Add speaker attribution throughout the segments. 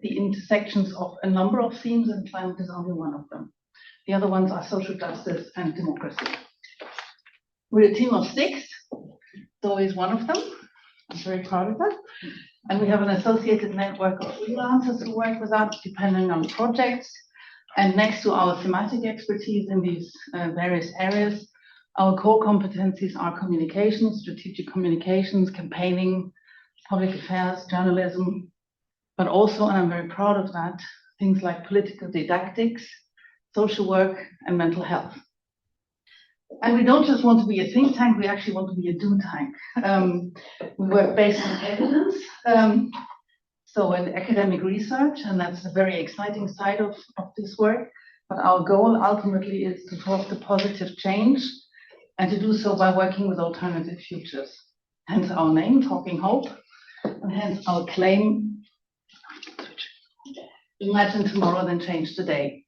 Speaker 1: the intersections of a number of themes, and climate is only one of them. The other ones are social justice and democracy. We're a team of 6. Zoe is one of them. I'm very proud of that. And we have an associated network of freelancers who work with us, depending on projects. And next to our thematic expertise in these various areas, our core competencies are communications, strategic communications, campaigning, public affairs, journalism, but also, and I'm very proud of that, things like political didactics, social work, and mental health. And we don't just want to be a think tank, we actually want to be a do tank. We work based on evidence, so in academic research, and that's a very exciting side of this work. But our goal ultimately is to talk to positive change and to do so by working with alternative futures. Hence our name, Talking Hope, and hence our claim, imagine tomorrow, then change today.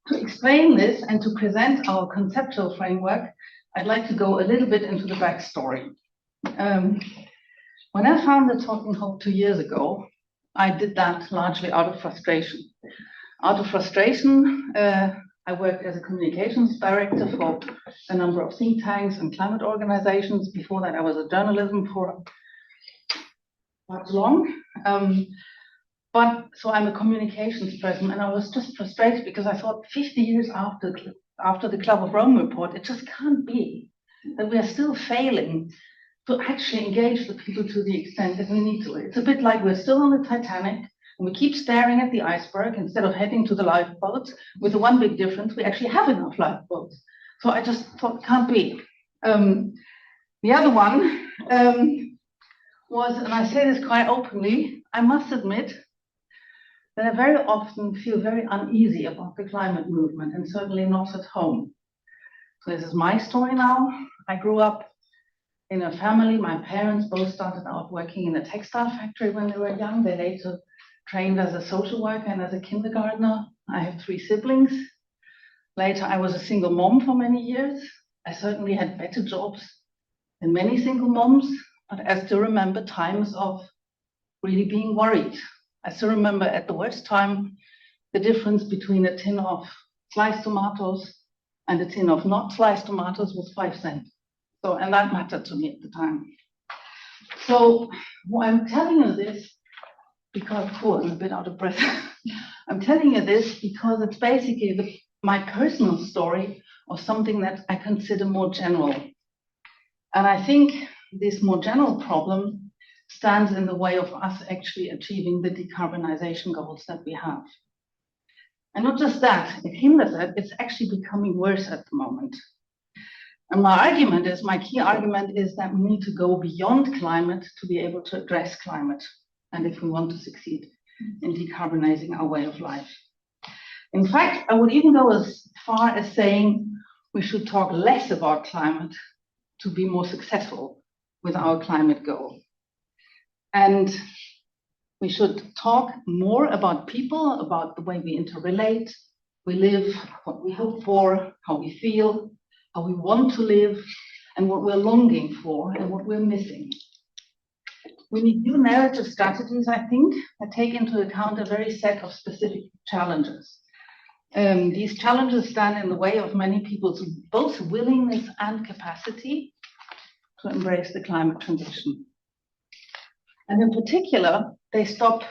Speaker 1: To explain this and to present our conceptual framework, I'd like to go a little bit into the backstory. When I founded Talking Hope 2 years ago, I did that largely out of frustration. Out of frustration, I worked as a communications director for a number of think tanks and climate organizations. Before that, I was a journalism for quite long. So I'm a communications person, and I was just frustrated because I thought 50 years after the Club of Rome report, it just can't be that we are still failing to actually engage the people to the extent that we need to. It's a bit like we're still on the Titanic, and we keep staring at the iceberg instead of heading to the lifeboats, with the one big difference, we actually have enough lifeboats. So I just thought, can't be. The other one was, and I say this quite openly, I must admit that I very often feel very uneasy about the climate movement, and certainly not at home. So this is my story now. I grew up in a family. My parents both started out working in a textile factory when they were young. They later trained as a social worker and as a kindergartner. I have 3 siblings. Later, I was a single mom for many years. I certainly had better jobs than many single moms, but I still remember times of really being worried. I still remember at the worst time, the difference between a tin of sliced tomatoes and a tin of not sliced tomatoes was 5 cents. So, and that mattered to me at the time. So I'm telling you this because, I'm a bit out of breath. I'm telling you this because it's basically my personal story of something that I consider more general. And I think this more general problem stands in the way of us actually achieving the decarbonization goals that we have. And not just that, it hinders it, it's actually becoming worse at the moment. And my key argument is that we need to go beyond climate to be able to address climate, and if we want to succeed in decarbonizing our way of life. In fact, I would even go as far as saying we should talk less about climate to be more successful with our climate goal. And we should talk more about people, about the way we interrelate, we live, what we hope for, how we feel, how we want to live, and what we're longing for and what we're missing. We need new narrative strategies, I think, that take into account a very set of specific challenges. These challenges stand in the way of many people's both willingness and capacity to embrace the climate transition. And in particular, they stop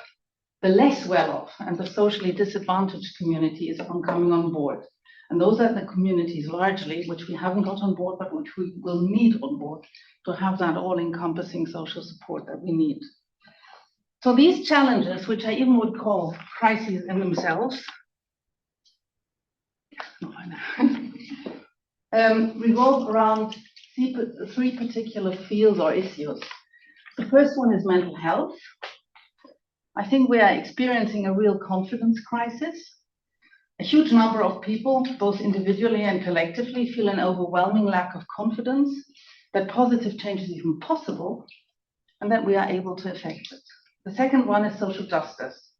Speaker 1: the less well-off and the socially disadvantaged communities from coming on board. And those are the communities largely which we haven't got on board, but which we will need on board to have that all-encompassing social support that we need. So these challenges, which I even would call crises in themselves, revolve around 3 particular fields or issues. The first one is mental health. I think we are experiencing a real confidence crisis. A huge number of people, both individually and collectively, feel an overwhelming lack of confidence that positive change is even possible and that we are able to effect it. The second one is social justice.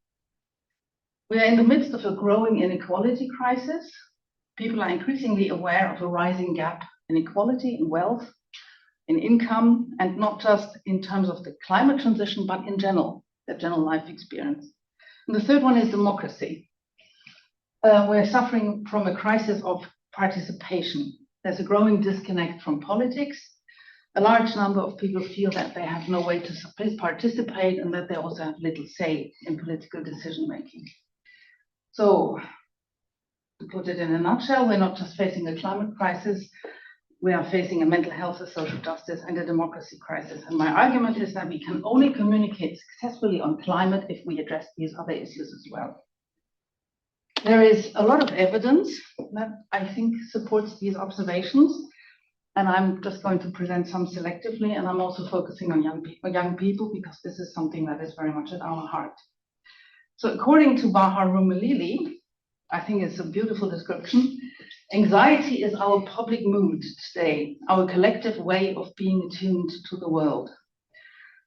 Speaker 1: We are in the midst of a growing inequality crisis. People are increasingly aware of a rising gap in equality, in wealth, in income, and not just in terms of the climate transition, but in general. their general life experience. And the third one is democracy. We're suffering from a crisis of participation. There's a growing disconnect from politics. A large number of people feel that they have no way to participate and that they also have little say in political decision making. So, to put it in a nutshell, we're not just facing a climate crisis, we are facing a mental health, a social justice, and a democracy crisis. And my argument is that we can only communicate successfully on climate if we address these other issues as well. There is a lot of evidence that I think supports these observations, and I'm just going to present some selectively, and I'm also focusing on young people because this is something that is very much at our heart. So according to Bahar Rumelili, I think it's a beautiful description, anxiety is our public mood today, our collective way of being attuned to the world.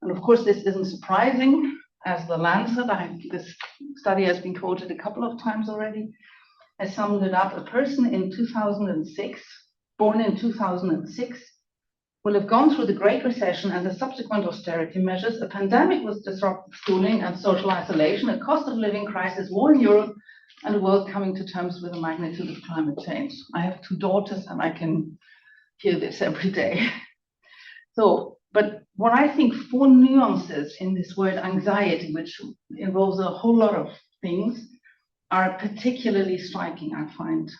Speaker 1: And of course, this isn't surprising. As the Lancet, this study has been quoted a couple of times already, has summed it up. A person in 2006, born in 2006, will have gone through the Great Recession and the subsequent austerity measures, a pandemic with disrupted schooling and social isolation, a cost of living crisis, war in Europe, and a world coming to terms with the magnitude of climate change. I have 2 daughters and I can hear this every day. But what I think 4 nuances in this word anxiety, which involves a whole lot of things, are particularly striking, I find,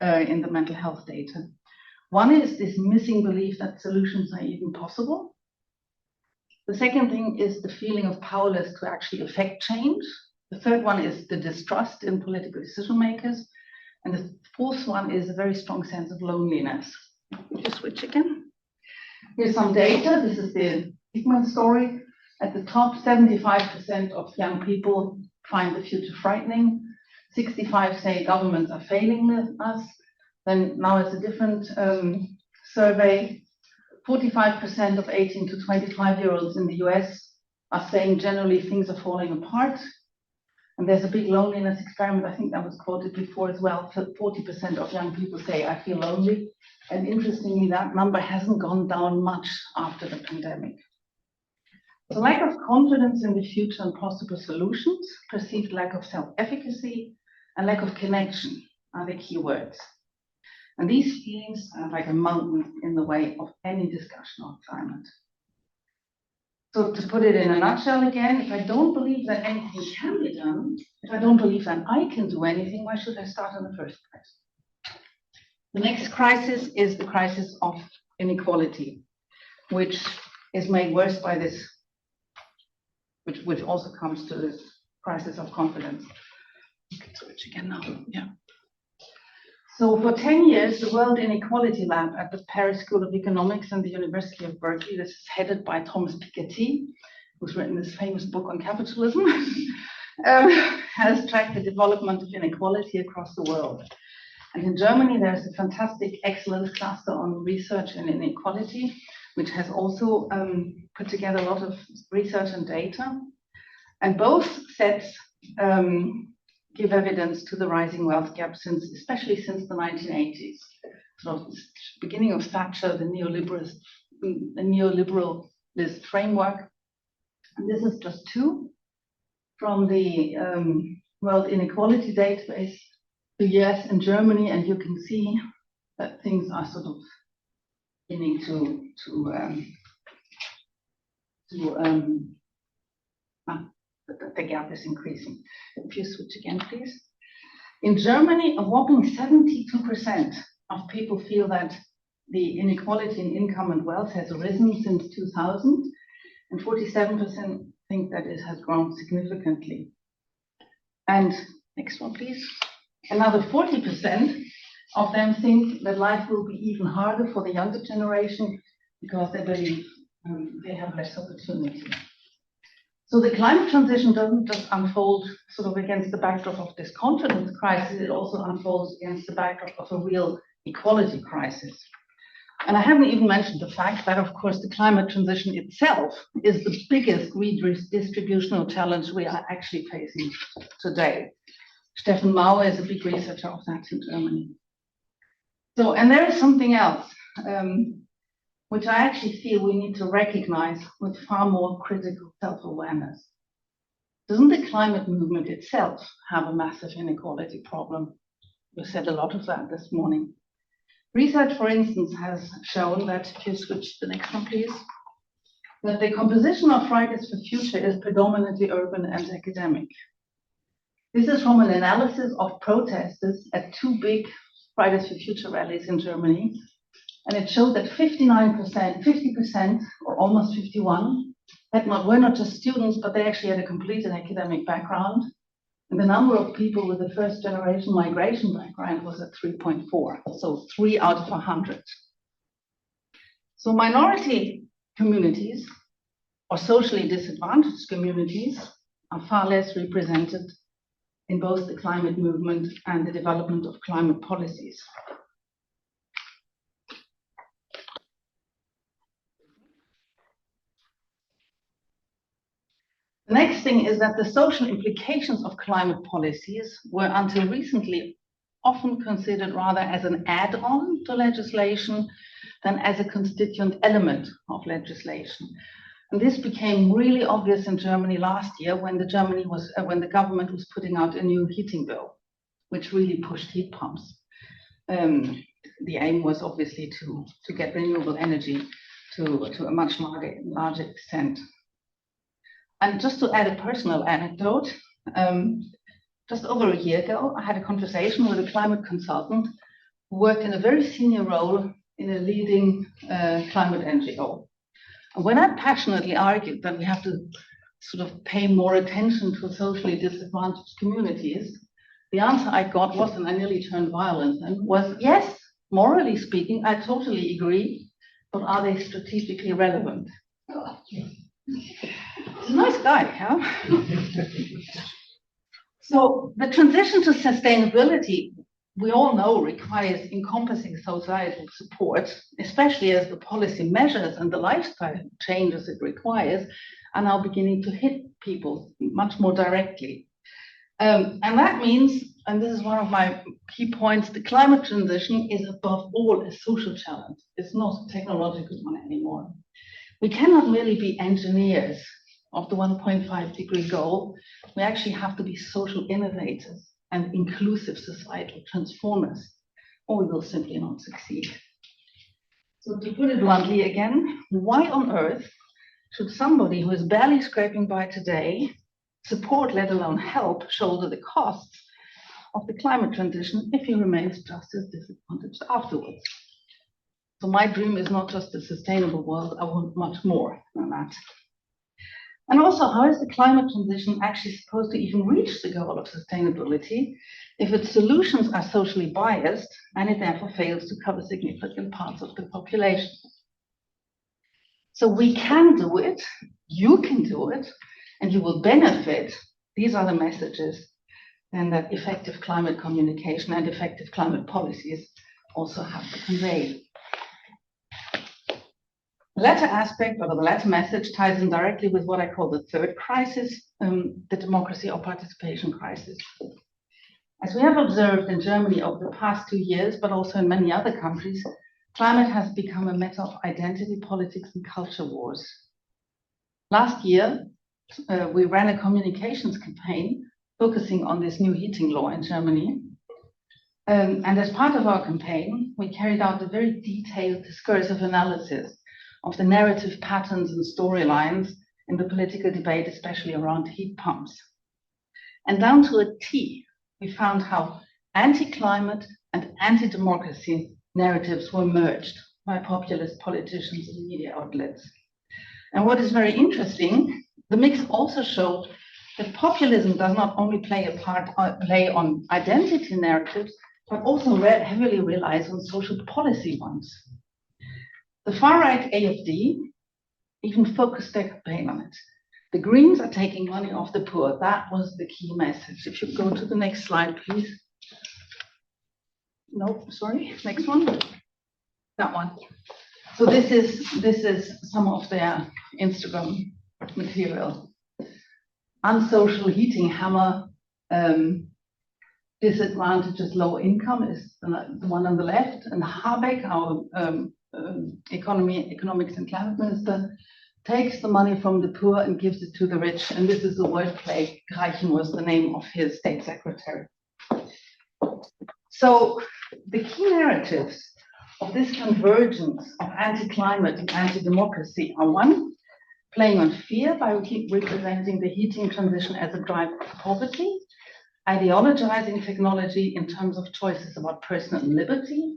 Speaker 1: in the mental health data. One is this missing belief that solutions are even possible. The second thing is the feeling of powerless to actually affect change. The third one is the distrust in political decision makers. And the fourth one is a very strong sense of loneliness. Just switch again. Here's some data. This is the Hickman story. At the top, 75% of young people find the future frightening. 65% say governments are failing us. Then now it's a different survey. 45% of 18 to 25-year-olds in the US are saying generally things are falling apart. And there's a big loneliness experiment, I think that was quoted before as well. 40% of young people say, I feel lonely. And interestingly, that number hasn't gone down much after the pandemic. The lack of confidence in the future and possible solutions, perceived lack of self-efficacy, and lack of connection are the key words. And these feelings are like a mountain in the way of any discussion on climate. So to put it in a nutshell again, if I don't believe that anything can be done, if I don't believe that I can do anything, why should I start in the first place? The next crisis is the crisis of inequality, which is made worse by this, which also comes to this crisis of confidence. You can switch again now, yeah. So for 10 years, the World Inequality Lab at the Paris School of Economics and the University of Berkeley, this is headed by Thomas Piketty, who's written this famous book on capitalism, has tracked the development of inequality across the world. And in Germany, there's a fantastic excellence cluster on research and inequality, which has also put together a lot of research and data. And both sets give evidence to the rising wealth gap especially since the 1980s. So beginning of Thatcher, the neoliberalist framework. And this is just 2 from the World Inequality Database, the US and Germany, and you can see that things are sort of beginning the gap is increasing. If you switch again, please. In Germany, a whopping 72% of people feel that the inequality in income and wealth has risen since 2000, and 47% think that it has grown significantly. And next one, please. Another 40% of them think that life will be even harder for the younger generation because they believe they have less opportunity. So the climate transition doesn't just unfold sort of against the backdrop of this confidence crisis, it also unfolds against the backdrop of a real equality crisis. And I haven't even mentioned the fact that, of course, the climate transition itself is the biggest redistributional challenge we are actually facing today. Steffen Mauer is a big researcher of that in Germany. So, and there is something else, which I actually feel we need to recognize with far more critical self-awareness. Doesn't the climate movement itself have a massive inequality problem? We said a lot of that this morning. Research, for instance, has shown that, if you switch to the next one, please, that the composition of Fridays for Future is predominantly urban and academic. This is from an analysis of protesters at 2 big Fridays for Future rallies in Germany. And it showed that 59%, 50%, or almost 51, were not just students, but they actually had a completed academic background. And the number of people with a first generation migration background was at 3.4, so 3 out of 100. So minority communities or socially disadvantaged communities are far less represented in both the climate movement and the development of climate policies. The next thing is that the social implications of climate policies were until recently often considered rather as an add-on to legislation than as a constituent element of legislation. And this became really obvious in Germany last year when the government was putting out a new heating bill, which really pushed heat pumps. The aim was obviously to get renewable energy to a much larger extent. And just to add a personal anecdote, just over a year ago, I had a conversation with a climate consultant who worked in a very senior role in a leading climate NGO. And when I passionately argued that we have to sort of pay more attention to socially disadvantaged communities, the answer I got was, and I nearly turned violent then, was yes, morally speaking, I totally agree, but are they strategically relevant? He's a nice guy, huh? So the transition to sustainability, we all know, requires encompassing societal support, especially as the policy measures and the lifestyle changes it requires are now beginning to hit people much more directly. And that means, and this is one of my key points, the climate transition is above all a social challenge. It's not a technological one anymore. We cannot merely be engineers of the 1.5 degree goal. We actually have to be social innovators and inclusive societal transformers, or we will simply not succeed. So to put it bluntly again, why on earth should somebody who is barely scraping by today support, let alone help, shoulder the costs of the climate transition if he remains just as disadvantaged afterwards? So my dream is not just a sustainable world, I want much more than that. And also, how is the climate transition actually supposed to even reach the goal of sustainability if its solutions are socially biased and it therefore fails to cover significant parts of the population? So we can do it, you can do it, and you will benefit. These are the messages then that effective climate communication and effective climate policies also have to convey. The latter aspect, or the latter message, ties in directly with what I call the third crisis, the democracy or participation crisis. As we have observed in Germany over the past 2 years, but also in many other countries, climate has become a matter of identity politics and culture wars. Last year, we ran a communications campaign focusing on this new heating law in Germany. And as part of our campaign, we carried out a very detailed discursive analysis of the narrative patterns and storylines in the political debate, especially around heat pumps. And down to a T, we found how anti-climate and anti-democracy narratives were merged by populist politicians and media outlets. And what is very interesting, the mix also showed that populism does not only play on identity narratives, but also heavily relies on social policy ones. The far-right AfD even focused their campaign on it. The Greens are taking money off the poor. That was the key message. If you go to the next slide, please. No, sorry, next one. That one. So this is some of their Instagram material. Unsocial heating hammer, disadvantages low income is the one on the left, and Habeck, our economics and climate minister, takes the money from the poor and gives it to the rich. And this is the wordplay. Greichen was the name of his state secretary. So the key narratives of this convergence of anti-climate and anti-democracy are: one, playing on fear by representing the heating transition as a driver of poverty, ideologizing technology in terms of choices about personal liberty,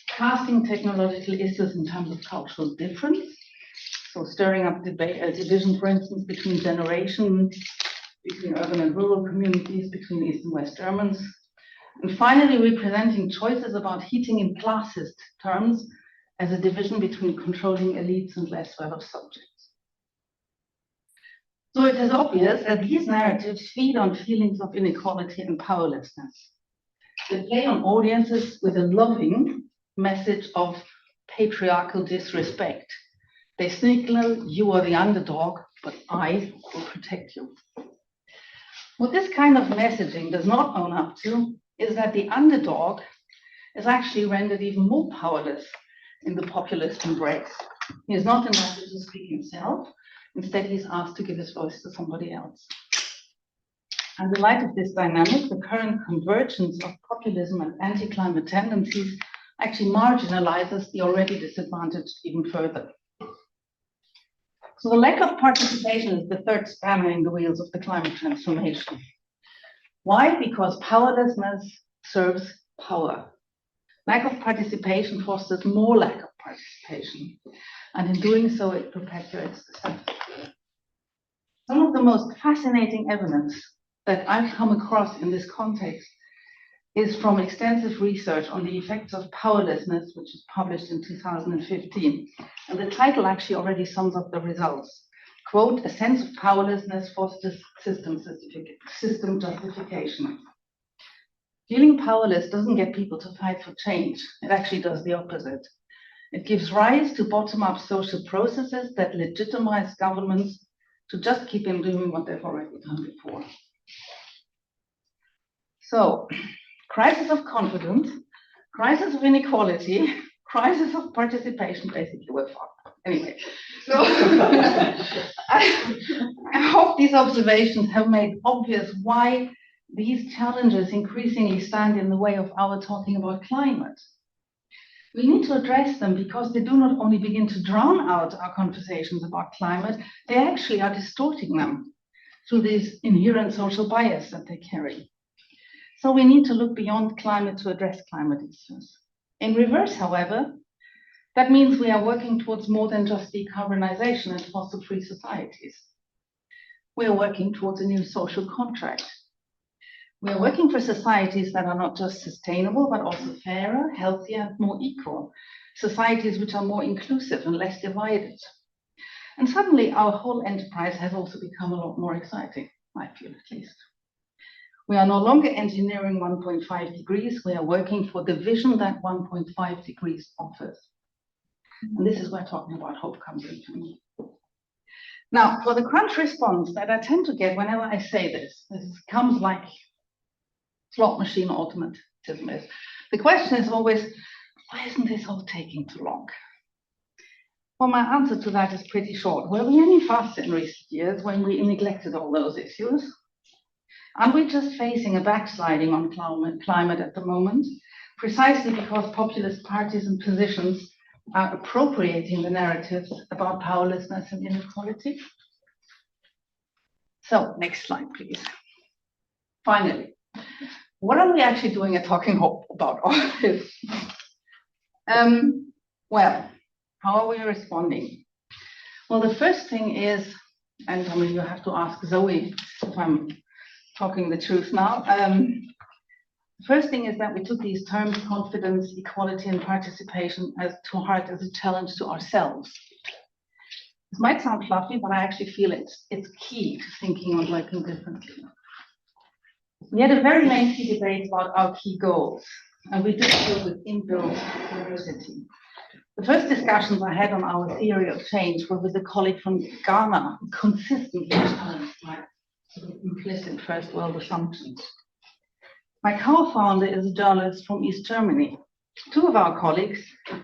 Speaker 1: casting technological issues in terms of cultural difference, so stirring up division, for instance, between generations, between urban and rural communities, between East and West Germans, and finally representing choices about heating in classist terms as a division between controlling elites and less well-off subjects. So it is obvious that these narratives feed on feelings of inequality and powerlessness. They play on audiences with a loving message of patriarchal disrespect. They signal, you are the underdog, but I will protect you. What this kind of messaging does not own up to is that the underdog is actually rendered even more powerless in the populist embrace. He is not invited to speak himself. Instead, he's asked to give his voice to somebody else. And in light of this dynamic, the current convergence of populism and anti-climate tendencies actually marginalizes the already disadvantaged even further. So the lack of participation is the third spanner in the wheels of the climate transformation. Why? Because powerlessness serves power. Lack of participation fosters more lack of participation. And in doing so, it perpetuates the status quo. Some of the most fascinating evidence that I've come across in this context is from extensive research on the effects of powerlessness, which was published in 2015. And the title actually already sums up the results. Quote, a sense of powerlessness fosters system justification. Feeling powerless doesn't get people to fight for change. It actually does the opposite. It gives rise to bottom-up social processes that legitimize governments to just keep on doing what they've already done before. So, crisis of confidence, crisis of inequality, crisis of participation, basically we're fucked. Anyway, so I hope these observations have made obvious why these challenges increasingly stand in the way of our talking about climate. We need to address them because they do not only begin to drown out our conversations about climate, they actually are distorting them through this inherent social bias that they carry. So we need to look beyond climate to address climate issues. In reverse, however, that means we are working towards more than just decarbonization and fossil-free societies. We are working towards a new social contract. We are working for societies that are not just sustainable, but also fairer, healthier, and more equal. Societies which are more inclusive and less divided. And suddenly our whole enterprise has also become a lot more exciting, I feel at least. We are no longer engineering 1.5 degrees, we are working for the vision that 1.5 degrees offers. And this is where talking about hope comes in for me. Now, for the crunch response that I tend to get whenever I say this comes like slot machine automatism is. The question is always, why isn't this all taking too long? Well, my answer to that is pretty short. Were we any faster in recent years when we neglected all those issues? Aren't we just facing a backsliding on climate at the moment, precisely because populist parties and positions are appropriating the narratives about powerlessness and inequality? So, next slide, please. Finally, what are we actually doing at Talking Hope about all of this? Well, how are we responding? Well, the first thing is, and I mean, you have to ask Zoe if I'm talking the truth now. The first thing is that we took these terms, confidence, equality, and participation, to heart as a challenge to ourselves. This might sound fluffy, but I actually feel it's key to thinking and working differently. We had a very lengthy debate about our key goals, and we did so with inbuilt diversity. The first discussions I had on our theory of change were with a colleague from Ghana who consistently challenged my implicit first world assumptions. My co-founder is a journalist from East Germany Two of our colleagues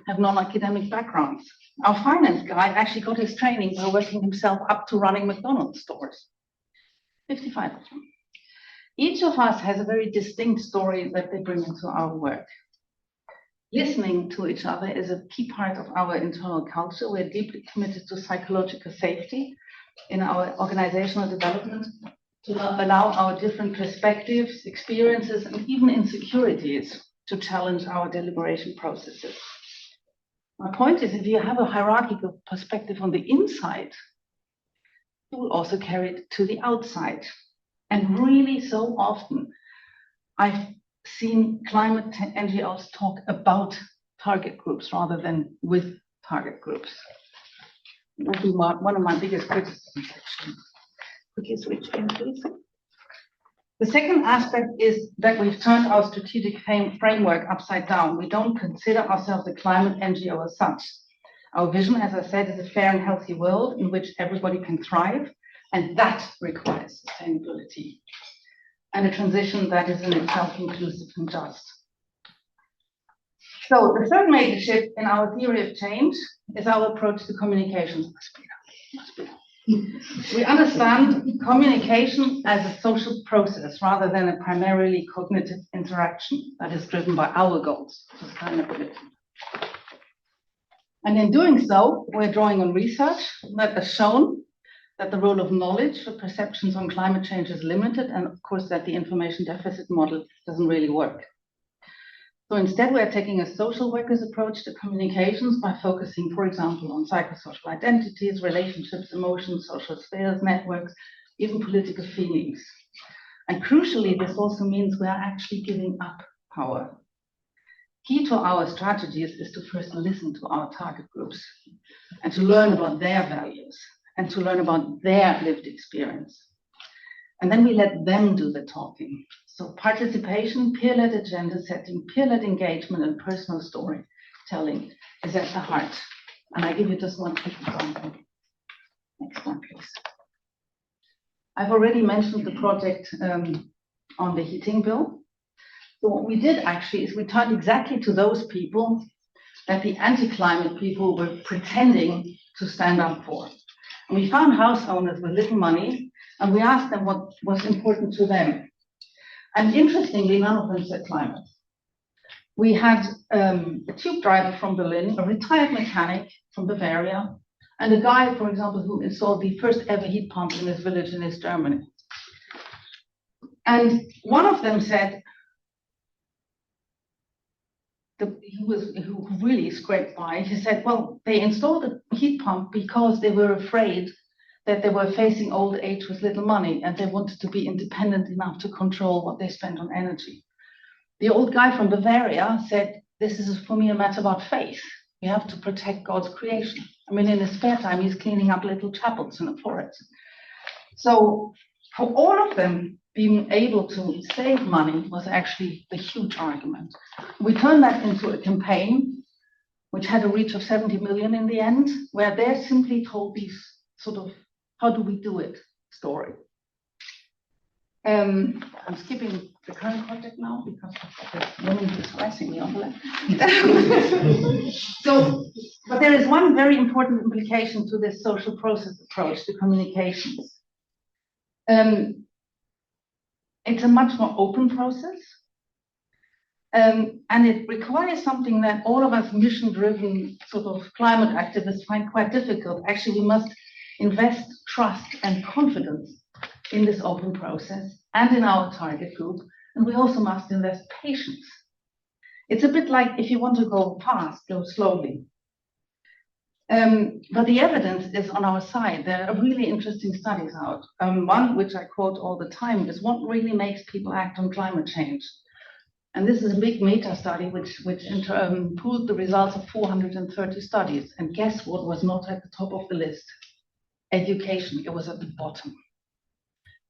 Speaker 1: have non-academic backgrounds. Our finance guy actually got his training by working himself up to running McDonald's stores. 55 of them. Each of us has a very distinct story that they bring into our work. Listening to each other is a key part of our internal culture. We're deeply committed to psychological safety in our organizational development to allow our different perspectives, experiences, and even insecurities to challenge our deliberation processes. My point is, if you have a hierarchical perspective on the inside, you will also carry it to the outside. And really, so often, I've seen climate NGOs talk about target groups rather than with target groups. That would be one of my biggest criticisms, actually. Could you switch in, please? The second aspect is that we've turned our strategic framework upside down. We don't consider ourselves a climate NGO as such. Our vision, as I said, is a fair and healthy world in which everybody can thrive, and that requires sustainability and a transition that is in itself inclusive and just. So the third major shift in our theory of change is our approach to communications. We understand communication as a social process rather than a primarily cognitive interaction that is driven by our goals, sustainability. And in doing so, we're drawing on research that has shown that the role of knowledge for perceptions on climate change is limited, and of course that the information deficit model doesn't really work. So instead, we're taking a social workers approach to communications by focusing, for example, on psychosocial identities, relationships, emotions, social spheres, networks, even political feelings. And crucially, this also means we are actually giving up power. Key to our strategies is to first listen to our target groups and to learn about their values and to learn about their lived experience. And then we let them do the talking. So participation, peer-led agenda setting, peer-led engagement, and personal storytelling is at the heart. And I give you just one quick example. Next one, please. I've already mentioned the project on the heating bill. So what we did actually is we turned exactly to those people that the anti-climate people were pretending to stand up for. And we found house owners with little money, and we asked them what was important to them. And interestingly, none of them said climate. We had a tube driver from Berlin, a retired mechanic from Bavaria, and a guy, for example, who installed the first ever heat pump in his village in East Germany. And one of them said, who really scraped by, he said, well, they installed a heat pump because they were afraid that they were facing old age with little money and they wanted to be independent enough to control what they spent on energy. The old guy from Bavaria said, this is for me a matter about faith. We have to protect God's creation. I mean, in his spare time, he's cleaning up little chapels in the forest. So for all of them, being able to save money was actually the huge argument. We turned that into a campaign, which had a reach of 70 million in the end, where they simply told these sort of, how do we do it story. I'm skipping the current project now because the woman who's pressing me on the left. So, but there is one very important implication to this social process approach to communications. It's a much more open process. And it requires something that all of us mission-driven sort of climate activists find quite difficult. Actually, we must invest trust and confidence in this open process and in our target group. And we also must invest patience. It's a bit like if you want to go fast, go slowly. But the evidence is on our side. There are really interesting studies out. One, which I quote all the time, is what really makes people act on climate change. And this is a big meta study which pooled the results of 430 studies. And guess what was not at the top of the list? Education. It was at the bottom.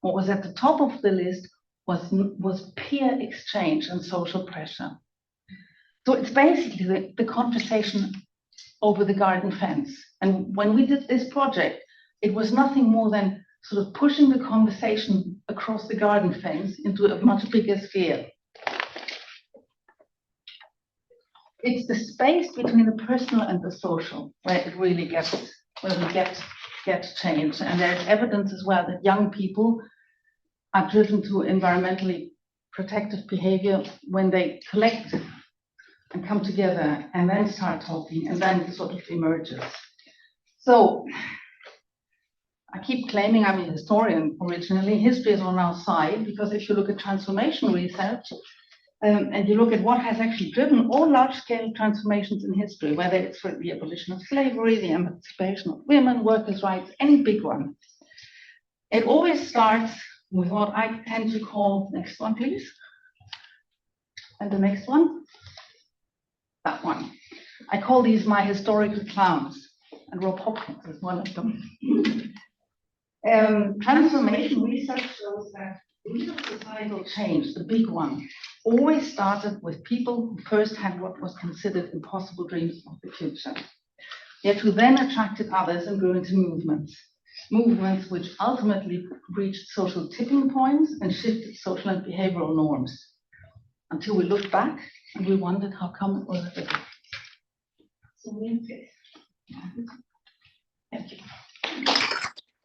Speaker 1: What was at the top of the list was peer exchange and social pressure. So it's basically the conversation over the garden fence. And when we did this project, it was nothing more than sort of pushing the conversation across the garden fence into a much bigger sphere. it's the space between the personal and the social where it really gets, where we get change. And there's evidence as well that young people are driven to environmentally protective behavior when they collect and come together and then start talking, and then it sort of emerges. So I keep claiming I'm a historian originally. History is on our side, because if you look at transformation research, and you look at what has actually driven all large-scale transformations in history, whether it's for the abolition of slavery, the emancipation of women, workers' rights, any big one, it always starts with what I tend to call, next one please, and the next one, that one. I call these my historical clowns, and Rob Hopkins is one of them. Transformation research shows that real societal change, the big one, always started with people who first had what was considered impossible dreams of the future, yet who then attracted others and grew into movements which ultimately reached social tipping points and shifted social and behavioral norms, until we looked back and we wondered how come it was a bit. So we Thank you.